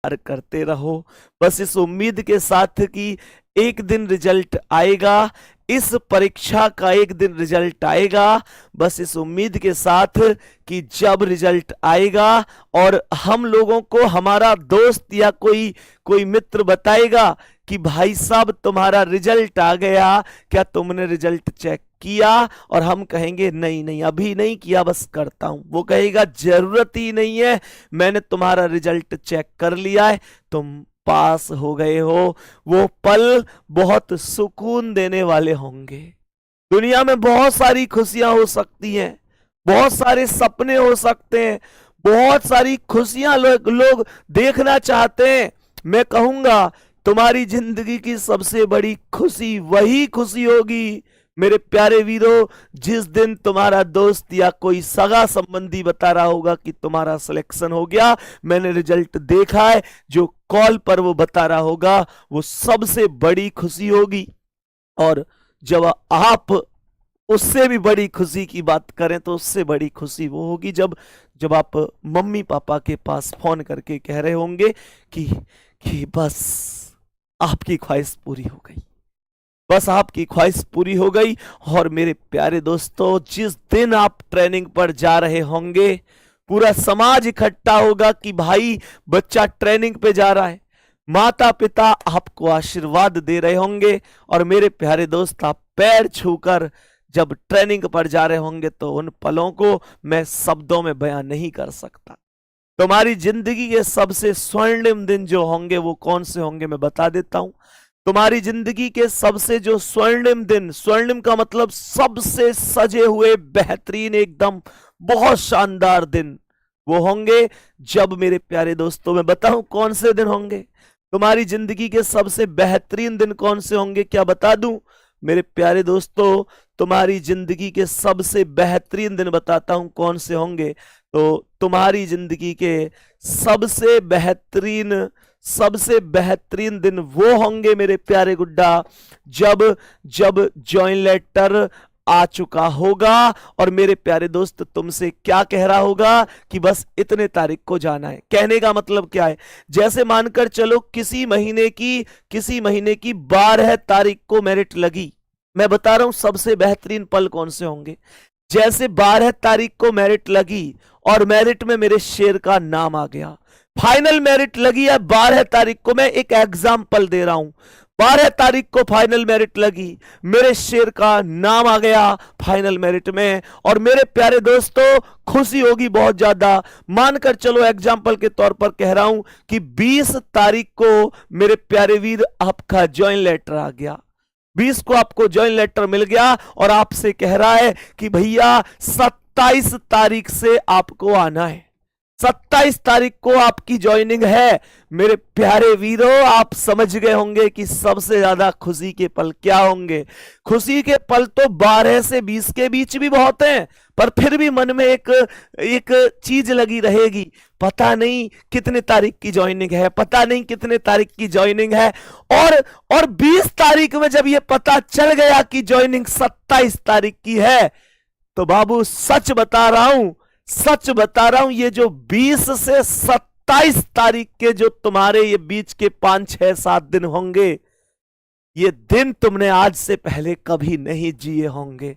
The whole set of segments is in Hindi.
करते रहो, बस इस उम्मीद के साथ कि एक दिन रिजल्ट आएगा, इस परीक्षा का एक दिन रिजल्ट आएगा। बस इस उम्मीद के साथ कि जब रिजल्ट आएगा और हम लोगों को हमारा दोस्त या कोई कोई मित्र बताएगा कि भाई साहब तुम्हारा रिजल्ट आ गया, क्या तुमने रिजल्ट चेक किया? और हम कहेंगे नहीं नहीं अभी नहीं किया, बस करता हूं। वो कहेगा जरूरत ही नहीं है, मैंने तुम्हारा रिजल्ट चेक कर लिया है, तुम पास हो गए हो। वो पल बहुत सुकून देने वाले होंगे। दुनिया में बहुत सारी खुशियां हो सकती हैं, बहुत सारे सपने हो सकते हैं, बहुत सारी खुशियां लोग देखना चाहते हैं। मैं कहूंगा तुम्हारी जिंदगी की सबसे बड़ी खुशी वही खुशी होगी मेरे प्यारे वीरों, जिस दिन तुम्हारा दोस्त या कोई सगा संबंधी बता रहा होगा कि तुम्हारा सिलेक्शन हो गया, मैंने रिजल्ट देखा है। जो कॉल पर वो बता रहा होगा वो सबसे बड़ी खुशी होगी। और जब आप उससे भी बड़ी खुशी की बात करें तो उससे बड़ी खुशी वो होगी जब जब आप मम्मी पापा के पास फोन करके कह रहे होंगे कि बस आपकी ख्वाहिश पूरी हो गई, बस आपकी ख्वाहिश पूरी हो गई। और मेरे प्यारे दोस्तों, जिस दिन आप ट्रेनिंग पर जा रहे होंगे, पूरा समाज इकट्ठा होगा कि भाई बच्चा ट्रेनिंग पे जा रहा है, माता पिता आपको आशीर्वाद दे रहे होंगे। और मेरे प्यारे दोस्त, आप पैर छूकर जब ट्रेनिंग पर जा रहे होंगे तो उन पलों को मैं शब्दों में बयां नहीं कर सकता। तुम्हारी जिंदगी के सबसे स्वर्णिम दिन जो होंगे वो कौन से होंगे मैं बता देता हूं। तुम्हारी जिंदगी के सबसे जो स्वर्णिम दिन, स्वर्णिम का मतलब सबसे सजे हुए बेहतरीन एकदम बहुत शानदार दिन, वो होंगे जब मेरे प्यारे दोस्तों मैं बताऊं कौन से दिन होंगे। तुम्हारी जिंदगी के सबसे बेहतरीन दिन कौन से होंगे क्या बता दूं मेरे प्यारे दोस्तों? तुम्हारी जिंदगी के सबसे बेहतरीन दिन बताता हूं कौन से होंगे। तो तुम्हारी जिंदगी के सबसे बेहतरीन दिन वो होंगे मेरे प्यारे गुड्डा, जब जब जॉइन लेटर आ चुका होगा और मेरे प्यारे दोस्त तुमसे क्या कह रहा होगा कि बस इतने तारीख को जाना है। कहने का मतलब क्या है, जैसे मानकर चलो किसी महीने की 12 तारीख को मेरिट लगी। मैं बता रहा हूं सबसे बेहतरीन पल कौन से होंगे। जैसे 12 तारीख को मेरिट लगी और मेरिट में मेरे शेर का नाम आ गया, फाइनल मेरिट लगी है 12 तारीख को। मैं एक एग्जाम्पल दे रहा हूं, 12 तारीख को फाइनल मेरिट लगी, मेरे शेर का नाम आ गया फाइनल मेरिट में, और मेरे प्यारे दोस्तों खुशी होगी बहुत ज्यादा। मानकर चलो एग्जाम्पल के तौर पर कह रहा हूं कि 20 तारीख को मेरे प्यारे वीर आपका ज्वाइन लेटर आ गया, 20 को आपको ज्वाइन लेटर मिल गया और आपसे कह रहा है कि भैया 27 तारीख से आपको आना है, 27 तारीख को आपकी ज्वाइनिंग है। मेरे प्यारे वीरों, आप समझ गए होंगे कि सबसे ज्यादा खुशी के पल क्या होंगे। खुशी के पल तो 12 से 20 के बीच भी बहुत हैं, पर फिर भी मन में एक चीज लगी रहेगी, पता नहीं कितने तारीख की ज्वाइनिंग है, पता नहीं कितने तारीख की ज्वाइनिंग है। और 20 तारीख में जब ये पता चल गया कि ज्वाइनिंग 27 तारीख की है, तो बाबू सच बता रहा हूं, ये जो 20 से 27 तारीख के जो तुम्हारे ये बीच के 5, 6, 7 दिन होंगे, ये दिन तुमने आज से पहले कभी नहीं जिए होंगे,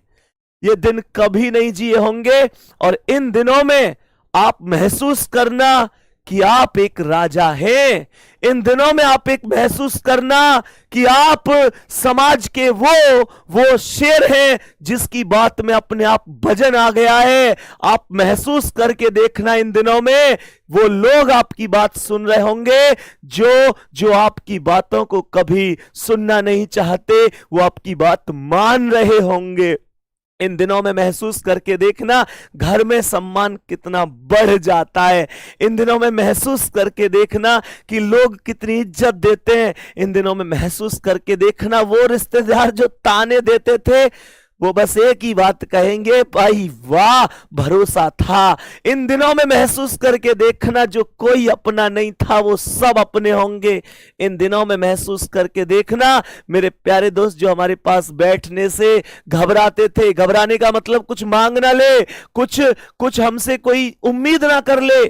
ये दिन कभी नहीं जिए होंगे। और इन दिनों में आप महसूस करना कि आप एक राजा हैं। इन दिनों में आप एक महसूस करना कि आप समाज के वो शेर हैं जिसकी बात में अपने आप वजन आ गया है। आप महसूस करके देखना, इन दिनों में वो लोग आपकी बात सुन रहे होंगे जो आपकी बातों को कभी सुनना नहीं चाहते, वो आपकी बात मान रहे होंगे। इन दिनों में महसूस करके देखना घर में सम्मान कितना बढ़ जाता है। इन दिनों में महसूस करके देखना कि लोग कितनी इज्जत देते हैं। इन दिनों में महसूस करके देखना वो रिश्तेदार जो ताने देते थे वो बस एक ही बात कहेंगे, भाई वाह भरोसा था। इन दिनों में महसूस करके देखना जो कोई अपना नहीं था वो सब अपने होंगे। इन दिनों में महसूस करके देखना मेरे प्यारे दोस्त, जो हमारे पास बैठने से घबराते थे, घबराने का मतलब कुछ मांग ना ले, कुछ हमसे कोई उम्मीद ना कर ले,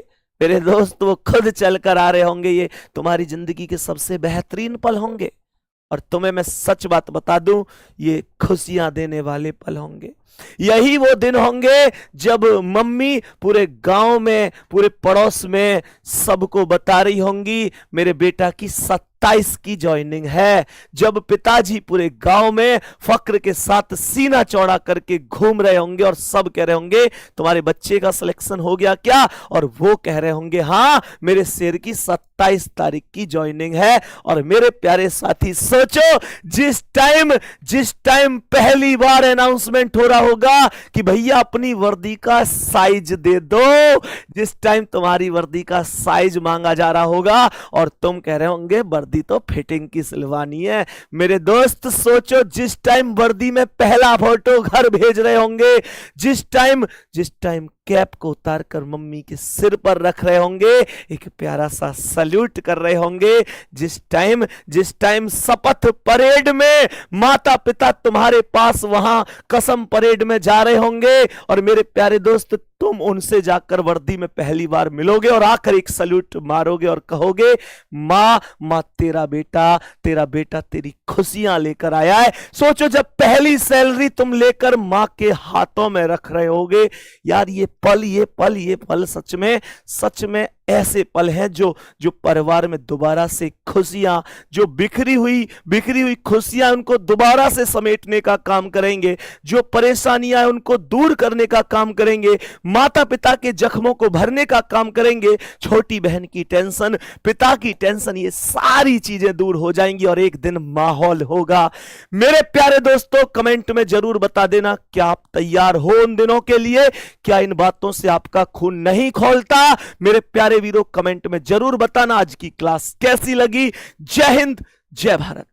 मेरे दोस्त वो खुद चल कर आ रहे होंगे। ये तुम्हारी जिंदगी के सबसे बेहतरीन पल होंगे और तुम्हें मैं सच बात बता दूं, ये खुशियां देने वाले पल होंगे। यही वो दिन होंगे जब मम्मी पूरे गांव में, पूरे पड़ोस में सबको बता रही होंगी मेरे बेटा की 27 की ज्वाइनिंग है। जब पिताजी पूरे गांव में फक्र के साथ सीना चौड़ा करके घूम रहे होंगे और सब कह रहे होंगे तुम्हारे बच्चे का सिलेक्शन हो गया क्या, और वो कह रहे होंगे हाँ मेरे शेर की 27 तारीख की ज्वाइनिंग है। और मेरे प्यारे साथी सोचो, जिस टाइम पहली बार अनाउंसमेंट हो रहा होगा कि भैया अपनी वर्दी का साइज दे दो, जिस टाइम तुम्हारी वर्दी का साइज मांगा जा रहा होगा और तुम कह रहे होंगे वर्दी तो फिटिंग की सिलवानी है। मेरे दोस्त सोचो, जिस टाइम वर्दी में पहला फोटो घर भेज रहे होंगे, जिस टाइम कैप को उतार कर मम्मी के सिर पर रख रहे होंगे, एक प्यारा सा सल्यूट कर रहे होंगे, जिस टाइम शपथ परेड में माता पिता तुम्हारे पास वहां कसम परेड में जा रहे होंगे और मेरे प्यारे दोस्त तुम उनसे जाकर वर्दी में पहली बार मिलोगे और आकर एक सल्यूट मारोगे और कहोगे माँ तेरा बेटा तेरी खुशियां लेकर आया है। सोचो जब पहली सैलरी तुम लेकर माँ के हाथों में रख रहे होगे, यार ये पल सच में ऐसे पल हैं जो परिवार में दोबारा से खुशियां, जो बिखरी हुई खुशियां उनको दोबारा से समेटने का काम करेंगे, जो परेशानियां हैं उनको दूर करने का काम करेंगे, माता पिता के जख्मों को भरने का काम करेंगे। छोटी बहन की टेंशन, पिता की टेंशन, ये सारी चीजें दूर हो जाएंगी और एक दिन माहौल होगा। मेरे प्यारे दोस्तों कमेंट में जरूर बता देना, क्या आप तैयार हो उन दिनों के लिए? क्या इन बातों से आपका खून नहीं खौलता? मेरे प्यारे वीरों कमेंट में जरूर बताना आज की क्लास कैसी लगी। जय हिंद, जय भारत।